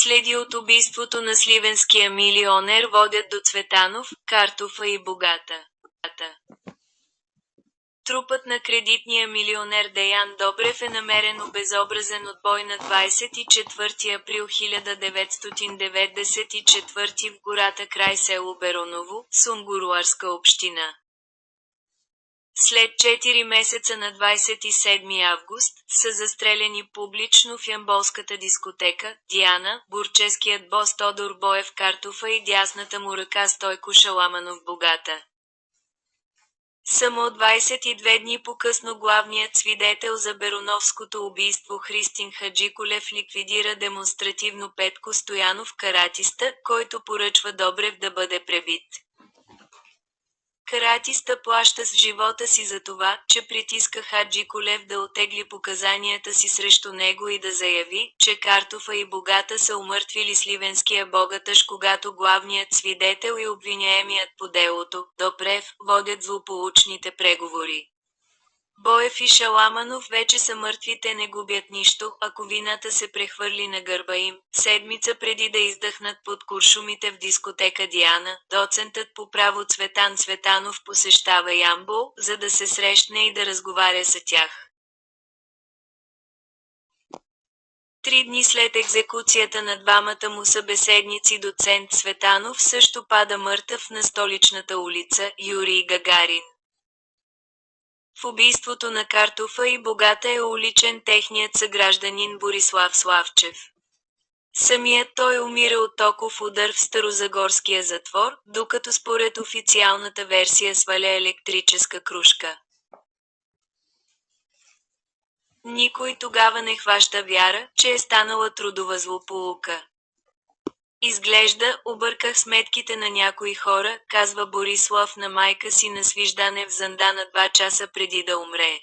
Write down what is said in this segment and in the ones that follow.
Следи от убийството на сливенския милионер водят до Цветанов, Картофа и Богата. Трупът на кредитния милионер Деян Добрев е намерен обезобразен от бой на 24 април 1994 в гората край село Бероново, Сунгуруарска община. След 4 месеца на 27 август, са застреляни публично в ямболската дискотека Диана, бурческият бос Тодор Боев Картофа и дясната му ръка Стойко Шаламанов Богата. Само 22 дни по-късно главният свидетел за Бероновското убийство Христин Хаджиколев ликвидира демонстративно Петко Стоянов каратиста, който поръчва Добрев да бъде пребит. Каратиста плаща с живота си за това, че притиска Хаджиколев да оттегли показанията си срещу него и да заяви, че Картофа и Богата са умъртвили сливенския богатъж, когато главният свидетел и обвиняемият по делото, Добрев, водят злополучните преговори. Боев и Шаламанов вече са мъртви, те не губят нищо, ако вината се прехвърли на гърба им. Седмица преди да издъхнат под куршумите в дискотека Диана, доцентът по право Цветан Цветанов посещава Ямбол, за да се срещне и да разговаря с тях. 3 дни след екзекуцията на двамата му събеседници доцент Цветанов също пада мъртъв на столичната улица Юрий Гагарин. В убийството на Картофа и Богата е уличен техният съгражданин Борислав Славчев. Самият той умира от токов удар в Старозагорския затвор, докато според официалната версия сваля електрическа крушка. Никой тогава не хваща вяра, че е станала трудова злополука. Изглежда, обърках сметките на някои хора, казва Борислав на майка си на свиждане в Зандана 2 часа преди да умре.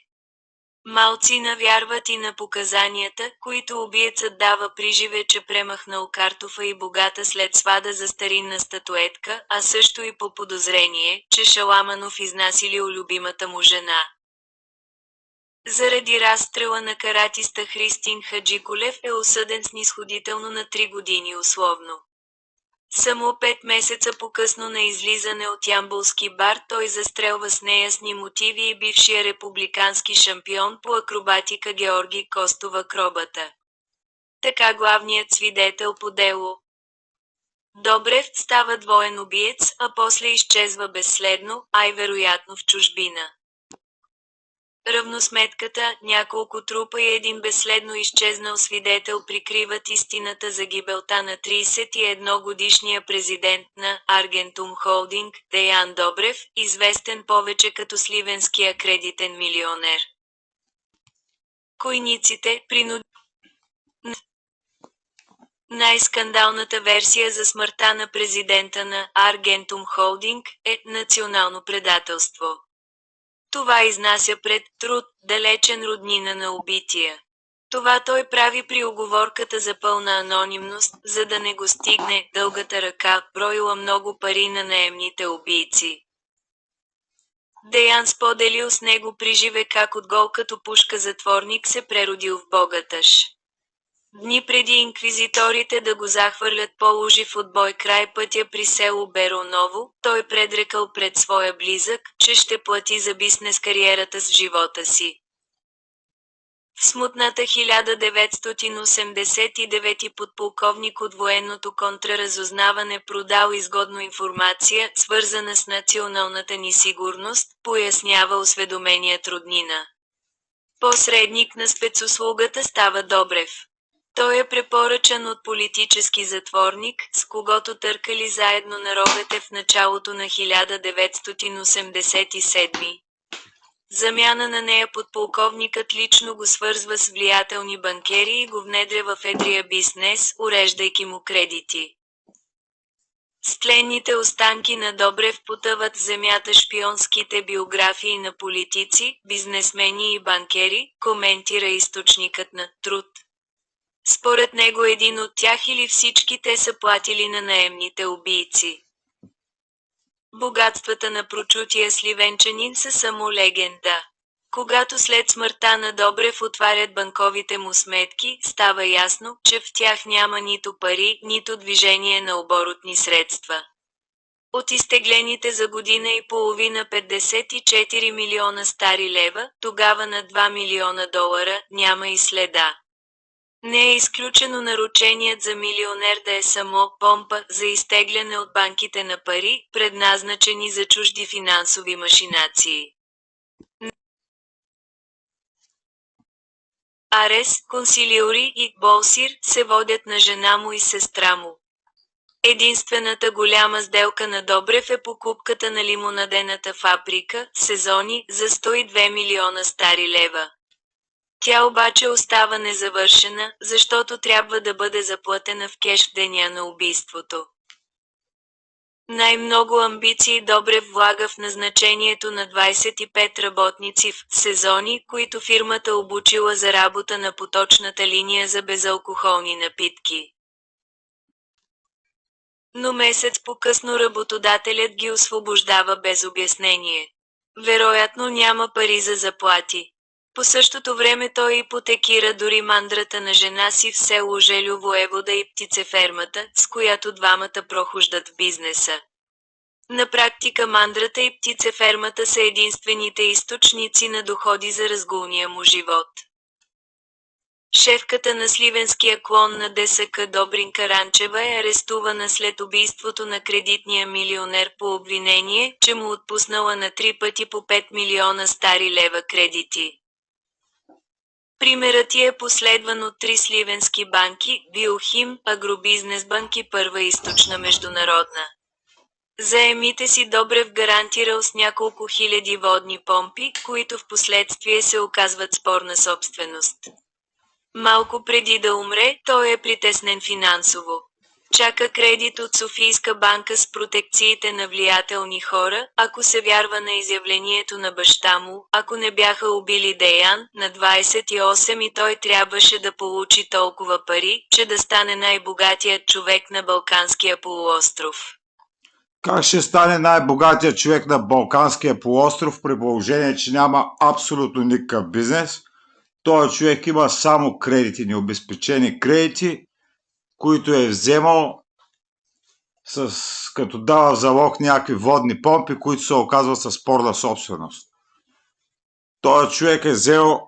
Малцина вярват и на показанията, които убиецът дава приживе, че премахнал Картофа и Богата след свада за старинна статуетка, а също и по подозрение, че Шаламанов изнасилил любимата му жена. Заради разстрела на каратиста Христин Хаджиколев е осъден снизходително на 3 години условно. Само 5 месеца по-късно на излизане от ямболски бар той застрелва с неясни мотиви и бившия републикански шампион по акробатика Георги Костова Кробата. Така главният свидетел по дело Добрев става двоен убиец, а после изчезва безследно, вероятно в чужбина. Равносметката, няколко трупа и един безследно изчезнал свидетел прикриват истината за гибелта на 31-годишния президент на Аргентум Холдинг, Деян Добрев, известен повече като сливенския кредитен милионер. Койниците, Най-скандалната версия за смъртта на президента на Аргентум Холдинг е национално предателство. Това изнася пред Труд, далечен роднина на убития. Това той прави при уговорката за пълна анонимност, за да не го стигне дългата ръка, броила много пари на наемните убийци. Деян споделил с него приживе как от гол като пушка затворник се преродил в богатъж. Дни преди инквизиторите да го захвърлят по-лужив от бой край пътя при село Бероново, той предрекал пред своя близък, че ще плати за бизнес кариерата с живота си. В смутната 1989 подполковник от военното контраразузнаване продал изгодно информация, свързана с националната ни сигурност, пояснява осведоменият роднина. Посредник на спецуслугата става Добрев. Той е препоръчан от политически затворник, с когото търкали заедно на ровете в началото на 1987. Замяна на нея подполковникът лично го свързва с влиятелни банкери и го внедря в едрия бизнес, уреждайки му кредити. С тленните останки на Добрев потъват в земята шпионските биографии на политици, бизнесмени и банкери, коментира източникът на Труд. Според него един от тях или всички те са платили на наемните убийци. Богатствата на прочутия сливенчанин са само легенда. Когато след смъртта на Добрев отварят банковите му сметки, става ясно, че в тях няма нито пари, нито движение на оборотни средства. От изтеглените за година и половина 54 милиона стари лева, тогава на 2 милиона долара, няма и следа. Не е изключено нарученият за милионер да е само помпа за изтегляне от банките на пари, предназначени за чужди финансови машинации. Арес, консилиори и болсир се водят на жена му и сестра му. Единствената голяма сделка на Добрев е покупката на лимонадената фабрика, Сезони, за 102 милиона стари лева. Тя обаче остава незавършена, защото трябва да бъде заплатена в кеш в деня на убийството. Най-много амбиции Добрев влага в назначението на 25 работници в Сезони, които фирмата обучила за работа на поточната линия за безалкохолни напитки. Но месец по-късно работодателят ги освобождава без обяснение. Вероятно няма пари за заплати. По същото време той ипотекира дори мандрата на жена си в село Желю воевода и птицефермата, с която двамата прохождат в бизнеса. На практика мандрата и птицефермата са единствените източници на доходи за разгулния му живот. Шефката на сливенския клон на ДСК Добринка Ранчева е арестувана след убийството на кредитния милионер по обвинение, че му отпуснала на 3 пъти по 5 милиона стари лева кредити. Примерът ти е последван от 3 сливенски банки – Биохим, Агробизнес банк и Първа източна международна. Заемите си Добрев гарантирал с няколко хиляди водни помпи, които в последствие се оказват спорна собственост. Малко преди да умре, той е притеснен финансово. Чака кредит от Софийска банка с протекциите на влиятелни хора, ако се вярва на изявлението на баща му, ако не бяха убили Деян, на 28 и той трябваше да получи толкова пари, че да стане най-богатият човек на Балканския полуостров. Как ще стане най-богатият човек на Балканския полуостров при положение, че няма абсолютно никакъв бизнес? Този човек има само кредити, необезпечени кредити, които е вземал като дава в залог някакви водни помпи, които се оказват със спорна собственост. Този човек е взел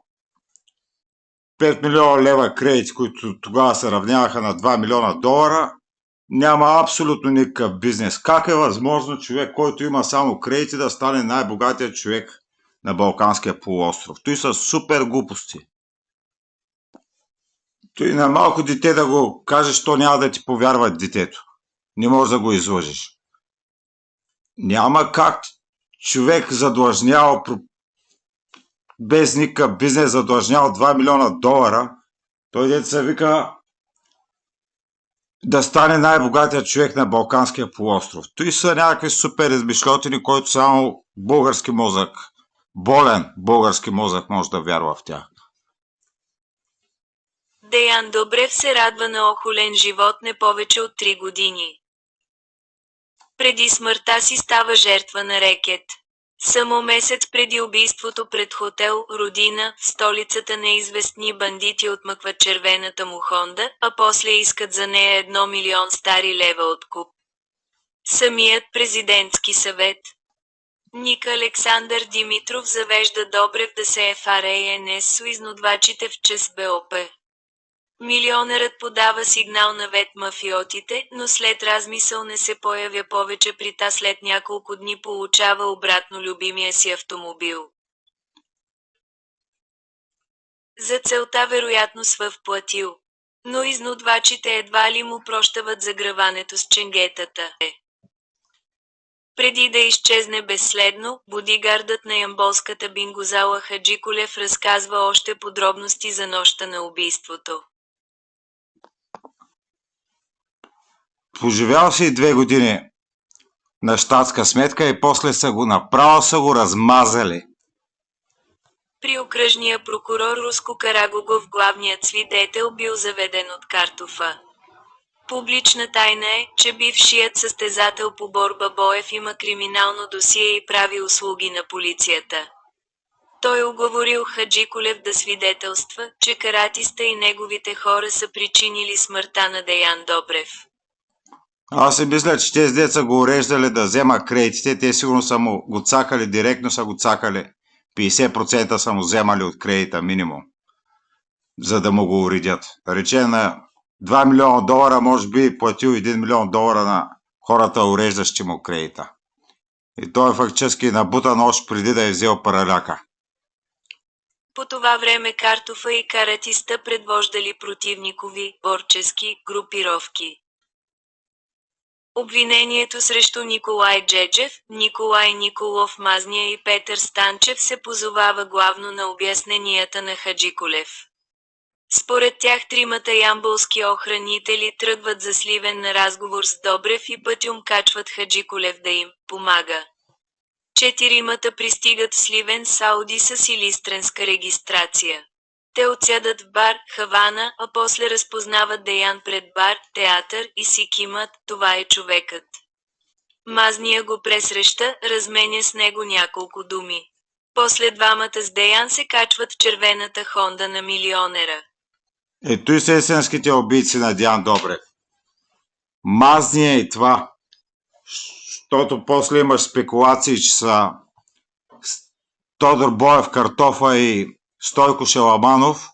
5 милиона лева кредити, които тогава се равняваха на 2 милиона долара. Няма абсолютно никакъв бизнес. Как е възможно човек, който има само кредити, да стане най-богатият човек на Балканския полуостров? Той са супер глупости. Той на малко дете да го кажеш, то няма да ти повярва детето. Не можеш да го излъжеш. Няма как човек задлъжнял без никакъв бизнес, задлъжнял 2 милиона долара, той дете се вика да стане най-богатият човек на Балканския полуостров. Той са някакви супер измишлотини, който само български мозък, болен български мозък може да вярва в тях. Деян Добрев се радва на охолен живот не повече от 3 години. Преди смъртта си става жертва на рекет. Само месец преди убийството пред хотел «Родина», в столицата неизвестни бандити отмъкват червената му Хонда, а после искат за нея 1 милион стари лева откуп. Самият президентски съвет. Ник Александър Димитров завежда Добрев да се ФРАНС с изнудвачите в ЧС БОП. Милионерът подава сигнал на вет мафиотите, но след размисъл не се появя повече при та след няколко дни получава обратно любимия си автомобил. За целта вероятно свъв платил. Но изнудвачите едва ли му прощават заграването с ченгетата. Преди да изчезне безследно, бодигардът на ямболската бингозала Хаджи Колев разказва още подробности за нощта на убийството. Поживял си и 2 години на щатска сметка и после направо са го размазали. При окръжния прокурор Руско Карагогов главният свидетел бил заведен от Картофа. Публична тайна е, че бившият състезател по борба Боев има криминално досие и прави услуги на полицията. Той уговорил Хаджи Колев да свидетелства, че каратиста и неговите хора са причинили смъртта на Деян Добрев. Аз си мисля, че тези деца го уреждали да взема кредитите, те сигурно са му го цакали, директно са го цакали. 50% са му вземали от кредита минимум, за да му го уредят. Рече на $2 милиона, може би платил $1 милион на хората, уреждащи му кредита. И той е фактически набутан още преди да е взел параляка. По това време Картофа и каратиста предвождали противникови, борчески групировки. Обвинението срещу Николай Джеджев, Николай Николов Мазния и Петър Станчев се позовава главно на обясненията на Хаджи Колев. Според тях тримата ямболски охранители тръгват за Сливен на разговор с Добрев и пътюм качват Хаджи Колев да им помага. 4 пристигат в Сливен с Ауди с илистренска регистрация. Те отсядат в бар Хавана, а после разпознават Деян пред бар Театър и си кимат, това е човекът. Мазния го пресреща, разменя с него няколко думи. После двамата с Деян се качват в червената Хонда на милионера. Ето и са есенските убийци на Деян Добрев. Мазния и това. Защото после имаш спекулации, че са Тодор Боев Картофа и Стойко Шаламанов,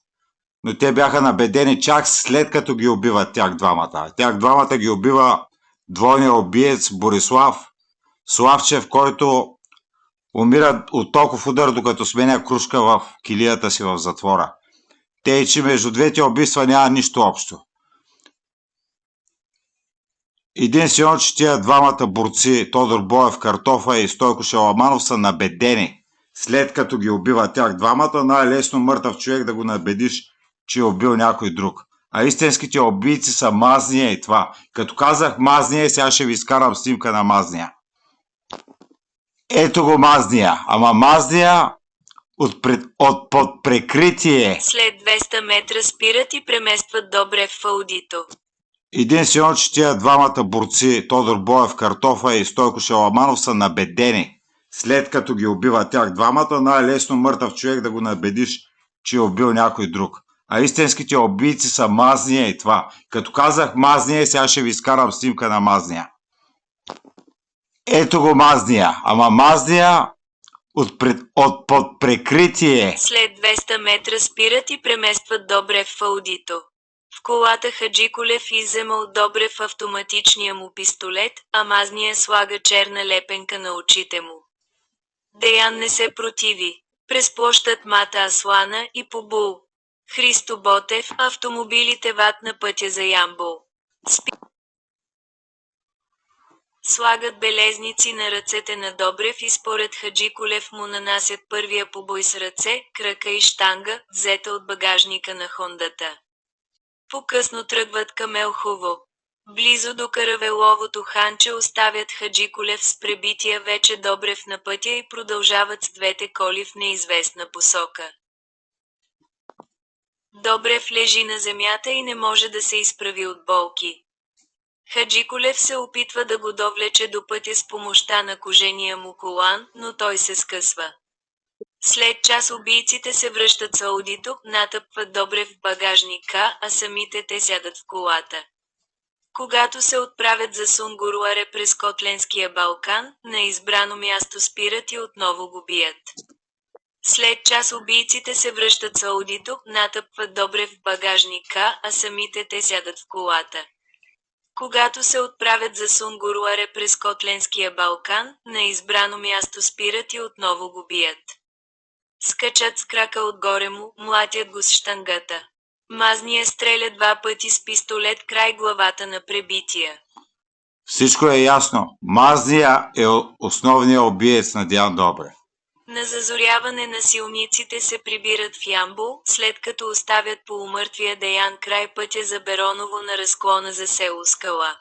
но те бяха набедени чак след като ги убиват тях двамата. Тях двамата ги убива двойния убиец Борислав Славчев, който умира от толкова удар, докато сменя кружка в килията си в затвора. Те, че между двете убийства няма нищо общо. Единствено, че тия двамата борци, Тодор Боев Картофа и Стойко Шаламанов, са набедени. След като ги убива тях двамата, най-лесно мъртъв човек да го набедиш, че е убил някой друг. А истинските убийци са Мазния и това. Като казах Мазния, сега ще ви изкарам снимка на Мазния. Ето го Мазния. Ама Мазния под прикритие. След 200 метра спират и преместват Добрев в Аудито. Единствено, че тия двамата борци, Тодор Боев Картофа и Стойко Шаламанов, са набедени. След като ги убива тях двамата, най-лесно мъртъв човек да го набедиш, че е убил някой друг. А истинските убийци са Мазния и това. Като казах Мазния, сега ще ви изкарам снимка на Мазния. Ето го Мазния. Ама Мазния под прикритие. След 200 метра спират и преместват Добрев в Аудито. В колата Хаджи Колев иззема от Добрев автоматичния му пистолет, а Мазния слага черна лепенка на очите му. Деян не се противи. През площад Мата Аслана и по Бул Христо Ботев, автомобилите ват на пътя за Ямбол. Слагат белезници на ръцете на Добрев и според Хаджи Колев му нанасят първия побой с ръце, крака и щанга, взета от багажника на Хондата. По-късно тръгват към Елхово. Близо до Каравеловото ханче оставят Хаджи Колев с пребития вече Добрев на пътя и продължават с двете коли в неизвестна посока. Добрев лежи на земята и не може да се изправи от болки. Хаджи Колев се опитва да го довлече до пътя с помощта на кожения му колан, но той се скъсва. След час убийците се връщат с Аудито, натъпват Добрев в багажника, а самите те сядат в колата. Когато се отправят за Сунгуруаре през Котленския Балкан, на избрано място спират и отново го бият. След час убийците се връщат с Аудито, натъпват Добрев в багажника, а самите те сядат в колата. Когато се отправят за Сунгуруаре през Котленския Балкан, на избрано място спират и отново го бият. Скачат с крака отгоре му, млатят го с щангата. Мазния стреля 2 пъти с пистолет край главата на пребития. Всичко е ясно. Мазния е основният убиец на Деян Добрев. На зазоряване насилниците се прибират в Ямбол, след като оставят полумъртвия Деян край пътя за Бероново на разклона за село Скала.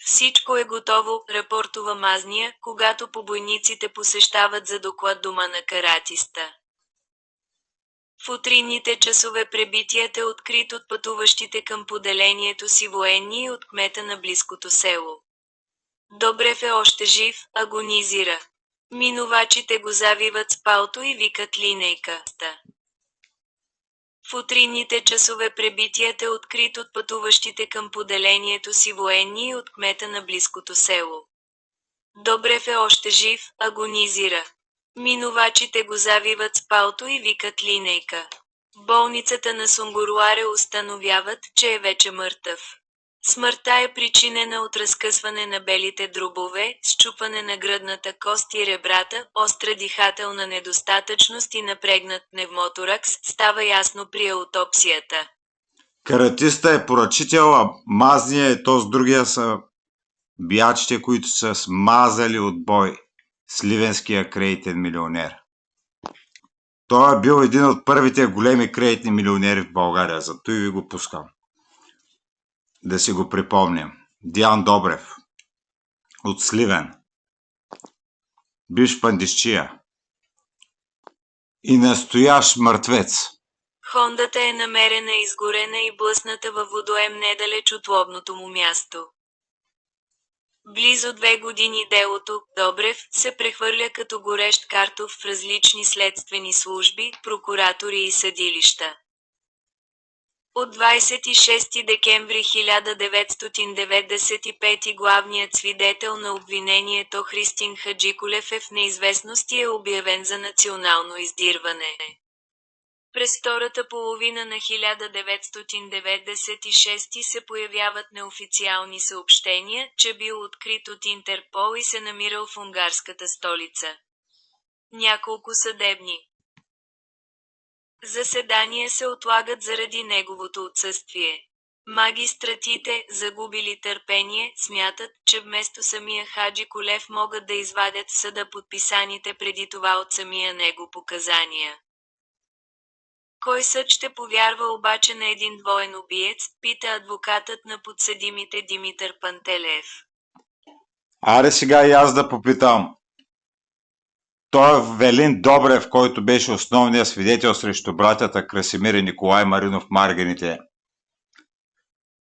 Всичко е готово, рапортува Мазния, когато побойниците посещават за доклад дома на каратиста. В утринните часове пребитият е открит от пътуващите към поделението си военни и от кмета на близкото село. Добрев е още жив, агонизира. Минувачите го завиват с палто и викат линейка. В утринните часове пребитият е открит от пътуващите към поделението си военни и от кмета на близкото село. Добрев е още жив, агонизира. Минувачите го завиват с палто и викат линейка. В болницата на Сунгуруаре установяват, че е вече мъртъв. Смъртта е причинена от разкъсване на белите дробове, счупване на гръдната кост и ребрата, остра дихателна недостатъчност и напрегнат пневмоторакс, става ясно при аутопсията. Каратиста е поръчител, а мазния е то с другия са биячите, които са смазали от бой сливенския кредитен милионер. Той е бил един от първите големи кредитни милионери в България, зато и ви го пускам. Да си го припомним. Диан Добрев от Сливен, бивш пандисчия и настоящ мъртвец. Хондата е намерена изгорена и блъсната във водоем недалеч от лобното му място. Близо 2 години делото Добрев се прехвърля като горещ картоф в различни следствени служби, прокуратури и съдилища. От 26 декември 1995 главният свидетел на обвинението Христин Хаджиколев е в неизвестност и е обявен за национално издирване. През втората половина на 1996 се появяват неофициални съобщения, че бил открит от Интерпол и се намирал в унгарската столица. Няколко съдебни заседания се отлагат заради неговото отсъствие. Магистратите, загубили търпение, смятат, че вместо самия Хаджи Колев могат да извадят в съда подписаните преди това от самия него показания. Кой съд ще повярва обаче на един двоен убиец, пита адвокатът на подсъдимите Димитър Пантелеев. Аре сега и аз да попитам. Той е Велин Добрев, който беше основният свидетел срещу братята Красимир и Николай Маринов Марганите.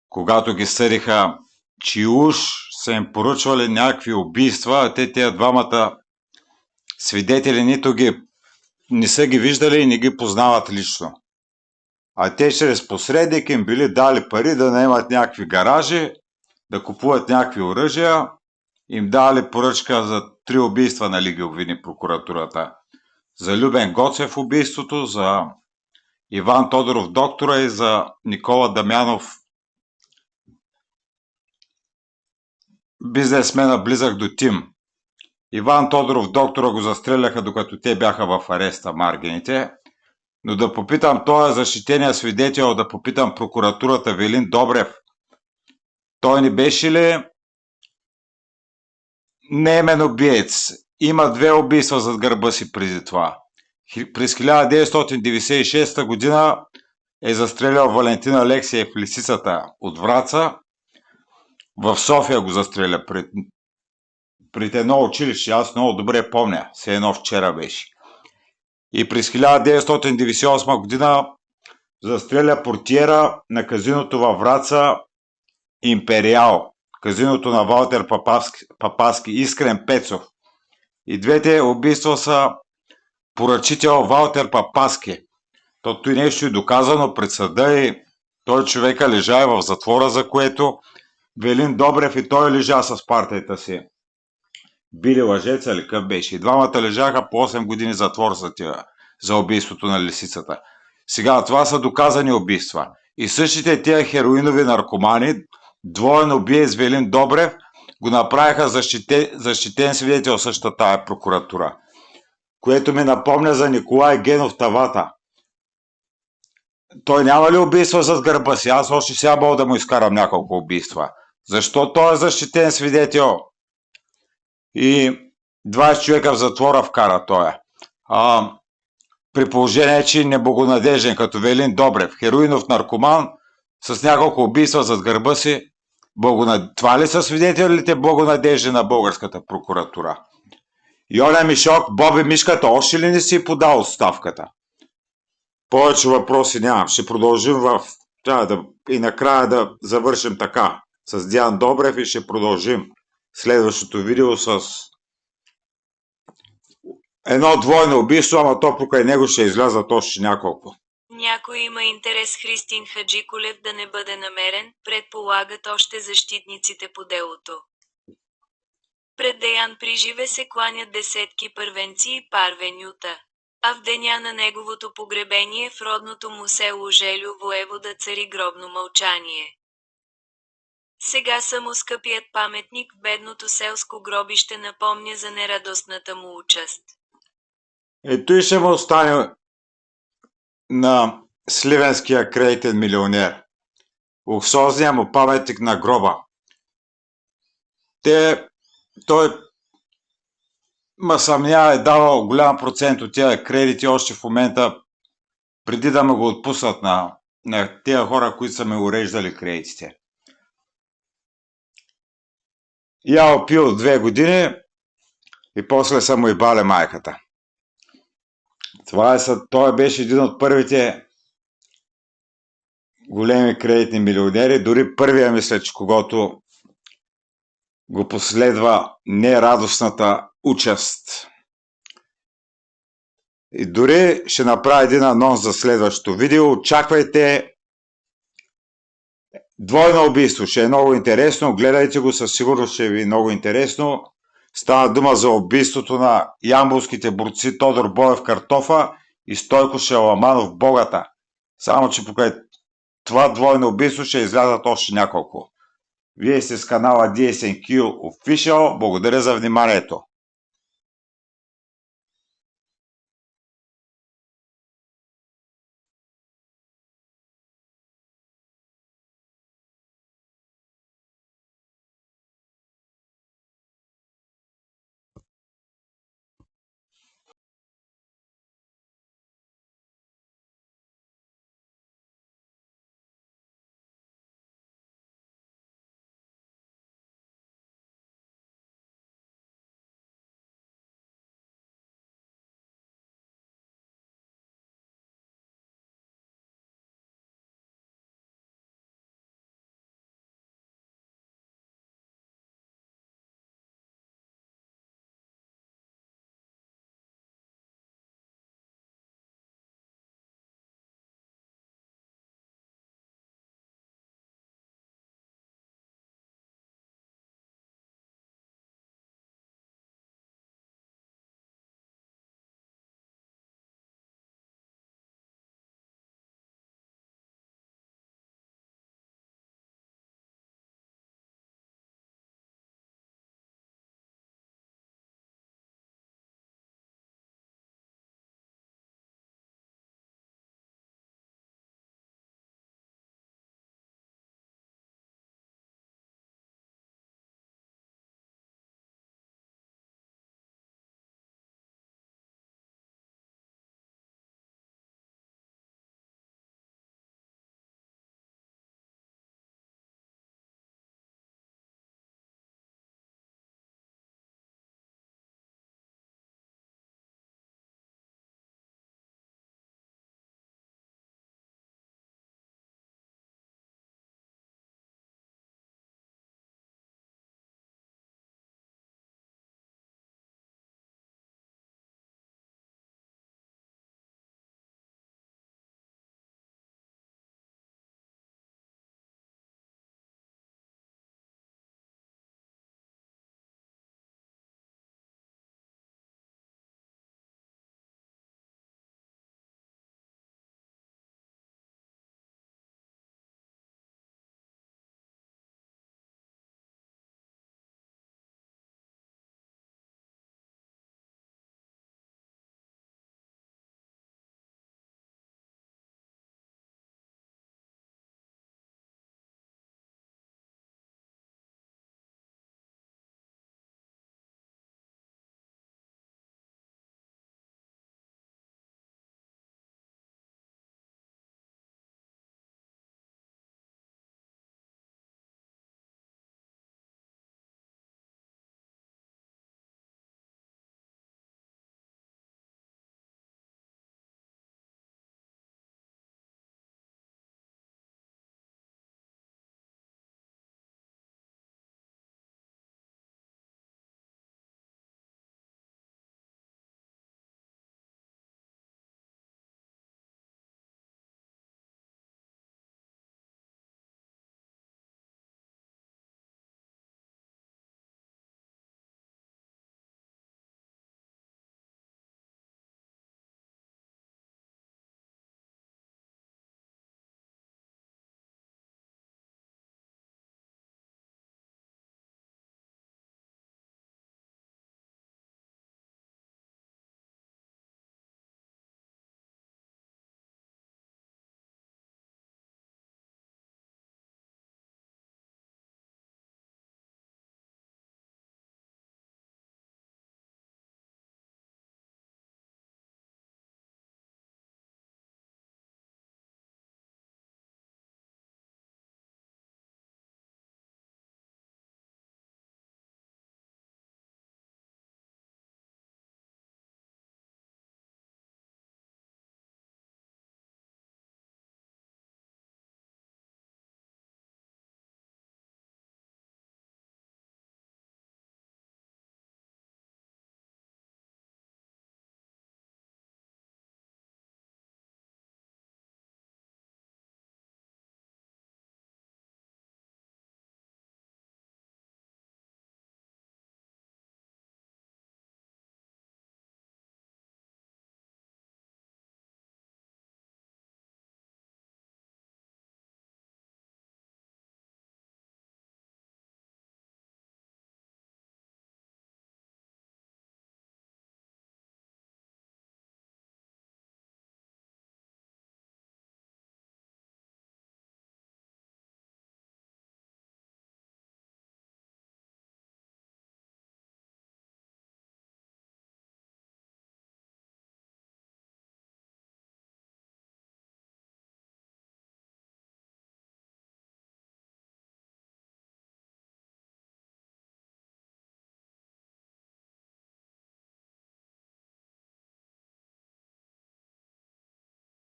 Когато ги съдиха, че уж са им поръчвали някакви убийства, а тези двамата свидетели нито не са ги виждали и не ги познават лично. А те чрез посредник им били дали пари да наемат някакви гаражи, да купуват някакви оръжия, им дали поръчка за 3 убийства, нали ги обвини прокуратурата. За Любен Гоцев убийството, за Иван Тодоров доктора и за Никола Дамянов бизнесмена близък до Тим. Иван Тодоров доктора го застреляха докато те бяха в ареста Маргините. Но да попитам този защитения свидетел, да попитам прокуратурата Велин Добрев, той не беше ли неимен убиец? Има 2 убийства зад гърба си преди това. През 1996 година е застрелял Валентин Алексиев в Лисицата от Враца. В София го застреля пред едно училище. Аз много добре помня. Все едно вчера беше. И през 1998 година застреля портиера на казиното във Враца Империал. Казиното на Валтер Папаски, Искрен Пецов. И двете убийства са поръчител Валтер Папаски. Тото и нещо е доказано пред съда и той човека лежа в затвора, за което Велин Добрев и той лежа с партията си. Били лъжеца ли къв беше? И двамата лежаха по 8 години затвор за убийството на Лисицата. Сега това са доказани убийства. И същите тия хероинови наркомани, двоен убиец Велин Добрев, го направиха защитен свидетел същата тая прокуратура. Което ми напомня за Николай Генов Тавата. Той няма ли убийства зад гърба си? Аз още сега мога да му изкарам няколко убийства. Защо той е защитен свидетел? И 20 човека в затвора вкара той. При положение, че неблагонадежен, като Велин Добрев, хероинов наркоман, с няколко убийства зад гърба си, това ли са свидетелите благонадежни на българската прокуратура? Йоля Мишок, Боби Мишката, още ли не си подал оставката? Повече въпроси нямам. Ще продължим и накрая да завършим така с Диан Добрев и ще продължим следващото видео с едно двойно убийство, ама то покрай него ще излязат още няколко. Някой има интерес Христин Хаджиколев да не бъде намерен, предполагат още защитниците по делото. Пред Деян приживе се кланят десетки първенци и парвенюта. А в деня на неговото погребение в родното му село Желю воевода цари гробно мълчание. Сега само скъпият паметник в бедното селско гробище напомня за нерадостната му участ. Ето и ще му остане на сливенския кредитен милионер. Луксозния му паметник на гроба. Той ма съмнява е давал голям процент от тия кредити още в момента, преди да му го отпуснат на тия хора, които са ме уреждали кредитите. Я пил 2 години и после са му и бале майката. Той беше един от първите големи кредитни милионери, дори първия мисля, че когото го последва нерадостната участ. И дори ще направя един анонс за следващото видео. Очаквайте двойно убийство. Ще е много интересно. Гледайте го, със сигурност ще ви е много интересно. Стана дума за убийството на ямболските борци Тодор Боев Картофа и Стойко Шаламанов Богата. Само че покрай това двойно убийство ще излязат още няколко. Вие сте с канала DSNQ Official. Благодаря за вниманието.